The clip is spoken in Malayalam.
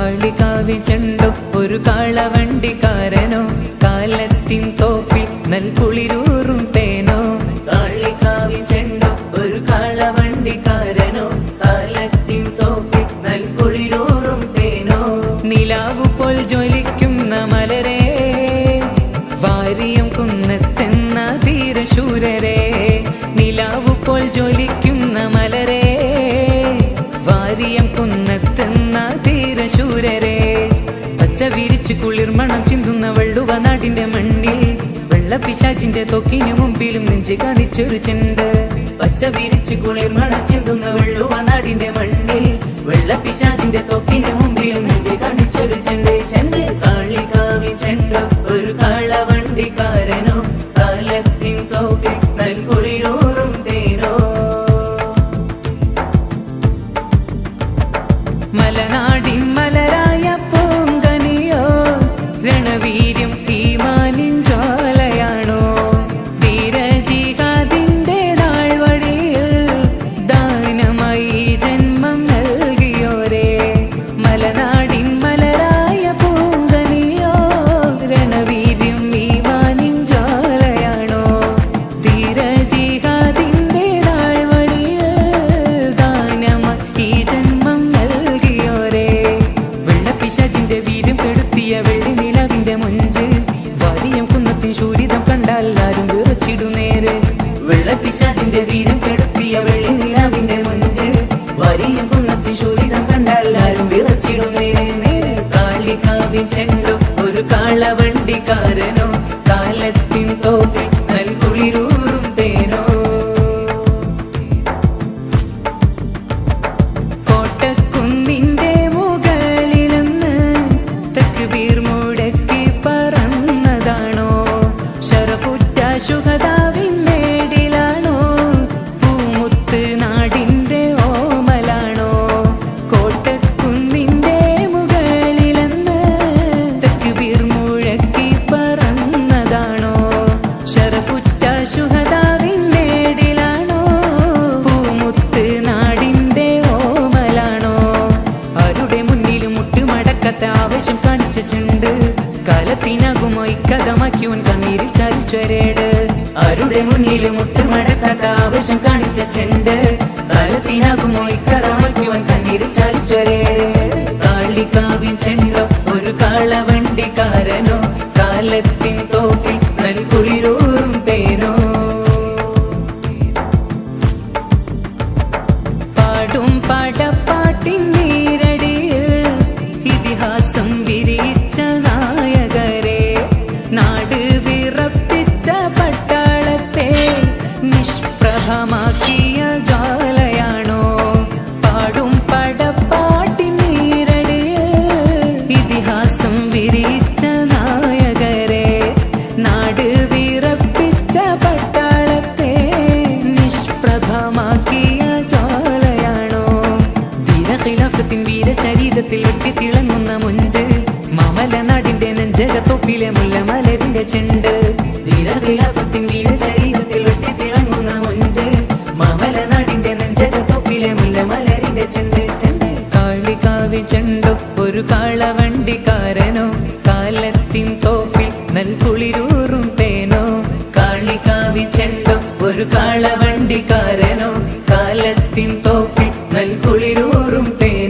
കാളികാവിൽ ചെണ്ടോ ഒരു കാളവണ്ടിക്കാരനോ കാലത്തിൻ തോപ്പിൽ നൽകുളിരൂറും തേനോ. കാളികാവിൽ ചെണ്ടോ ഒരു കാളവണ്ടിക്കാരനോ കാലത്തിൻ തോപ്പിൽ നൽകുളിരൂറും തേനോ. നിലാവു പോൽ ജ്വലിക്കുന്ന മലരെ വാരിയം കുന്നത്തെന്ന ധീരശൂരരെ. നിലാവു പോൽ ജ്വലിക്കുന്ന മലരെ വാരിയം കുന്നത്തെന്ന ധീരശൂരരെ. പച്ച വിരിച്ചു കുളിർമണം ചിന്തുന്ന വെള്ളുവ നാടിന്റെ മണ്ണിൽ വെള്ളപ്പിശാചിന്റെ തൊക്കിനു മുമ്പിലും നെഞ്ച് കാണിച്ചൊരു ചെണ്ട്. പച്ച വിരിച്ചു കുളിർമണം ചിന്തുന്ന വെള്ളുവ നാടിന്റെ മണ്ണിൽ വെള്ളപ്പിശാചിന്റെ തൊക്കിനു മുമ്പിലും നെഞ്ച് കാണിച്ചൊരു ചെണ്ട്. ചെണ്ട് കാളികാവിൽ ചെണ്ടോ ഒരു കാളവണ്ടിക്കാരനോ കാലത്തിൻ തോപ്പിൽ നൽകുളിരൂറും തേനോ. മലനാടിൻ മലരായ പൂങ്കനിയോ രണവീര്യം ഈമാനിൻ ജ്വാലയാണോ. ധീരജിഹാദിന്റെ നാൾവഴിയിൽ ദാനമായി ജന്മം നൽകിയോരേ. മലനാടിൻ മലരായ പൂങ്കനിയോ രണവീര്യം ഈമാനിൻ ജ്വാലയാണോ. ധീരജിഹാദിന്റെ നാൾവഴിയിൽ ദാനമായി ജന്മം നൽകിയോരേ. വെള്ളപ്പിശാചിന്റെ വീര്യം കെടുത്തിയ വെള്ളി നിലാവിന്റെ മൊഞ്ച് വാരിയം കുന്നത്തിൻ ശൂരിതം കണ്ടാൽ ആരും വിറച്ചിടുന്നേരെ. വെള്ളപ്പിശാചിന്റെ വീര്യം കെടുത്തിയ വെള്ളി നിലാവിന്റെ മൊഞ്ച് വാരിയം കുന്നത്തിൻ ശൂരിതം കണ്ടാൽ ആരും വിറച്ചിടുന്നേരെ. കാളികാവിൽ ചെണ്ടോ ഒരു കാളവണ്ടിക്കാരനോ കാലത്തിൻ തോപ്പിൽ നൽകുളിരൂറും തേനോ. കോട്ടക്കുന്നിന്റെ മുകളിലെന്ന് തക്ബീർ മുഴക്കി പറന്നതാണോ. ശറഫുറ്റ ശുഹദാവിൻ നേടിലാണോ പൂമുത്ത് നാടിന്റെ ഓമലാണോ. കോട്ടക്കുന്നിന്റെ മുകളിലെന്ന് തക്ബീർ മുഴക്കി പറന്നതാണോ. ശറഫുറ്റ ശുഹദാവിൻ നേടിലാണോ പൂമുത്ത് നാടിന്റെ ഓമലാണോ. ആരുടെ മുന്നിലും മുട്ടുമടക്കത്ത ആവശ്യം കാണിച്ച ചെണ്ട് കാലത്തിനാകുമോ ഇക്കഥമാക്കിയവൻ കണ്ണീരിൽ ചാലിച്ചൊരേട്. ആരുടെ മുന്നിലും മുട്ടുമടക്കാത്ത ആവശ്യം കാണിച്ച ചെണ്ട് കാലത്തിനാകുമോ ഇക്കഥമാക്കിയവൻ കണ്ണീരിൽ ചാലിച്ചൊരേട്. കാളികാവിൽ ചെണ്ടോ ഒരു കാളവണ്ടിക്കാരനോ കാലത്തിൻ തോപ്പിൽ നൽകുളിരൂറും തേനോ. പാടും പാടപ്പാട്ടിൻ നീരടിയിൽ ഇതിഹാസം വിരിച്ച നായകരെ. നാട് വിറപ്പിച്ച പട്ടാളത്തെ നിഷ്പ്രഭമാക്കിയ ജ്വാലയാണോ. പാടും പാടപ്പാട്ടിൻ നീരടിയിൽ ഇതിഹാസം വിരിച്ച നായകരെ. നാട് വിറപ്പിച്ച പട്ടാളത്തെ നിഷ്പ്രഭമാക്കിയ ജ്വാലയാണോ. ധീരഖിലാഫത്തിൻ വീരചരിതത്തിൽ വെട്ടിത്തിളങ്ങുന്ന മുഞ്ച് മാമലനാടിന്റെ നെഞ്ചകത്തൊപ്പിലെ മുല്ലമലരിന്റെ ചെണ്ട്. ധീരഖിലാഫത്തിൻ വീരചരിതത്തിൽ വെട്ടിത്തിളങ്ങുന്ന മുഞ്ച് മാമലനാടിന്റെ നെഞ്ചകത്തൊപ്പിലെ മുല്ലമലരിന്റെ ചെണ്ട്. ചെണ്ട് കാളികാവിൽ ചെണ്ടോ ഒരു കാളവണ്ടിക്കാരനോ കാലത്തിൻ തോപ്പിൽ നൽകുളിരൂറും തേനോ. കാളികാവിൽ ചെണ്ടോ ഒരു കാളവണ്ടിക്കാരനോ കാലത്തിൻ തോപ്പിൽ നൽകുളിരൂറും തേനോ.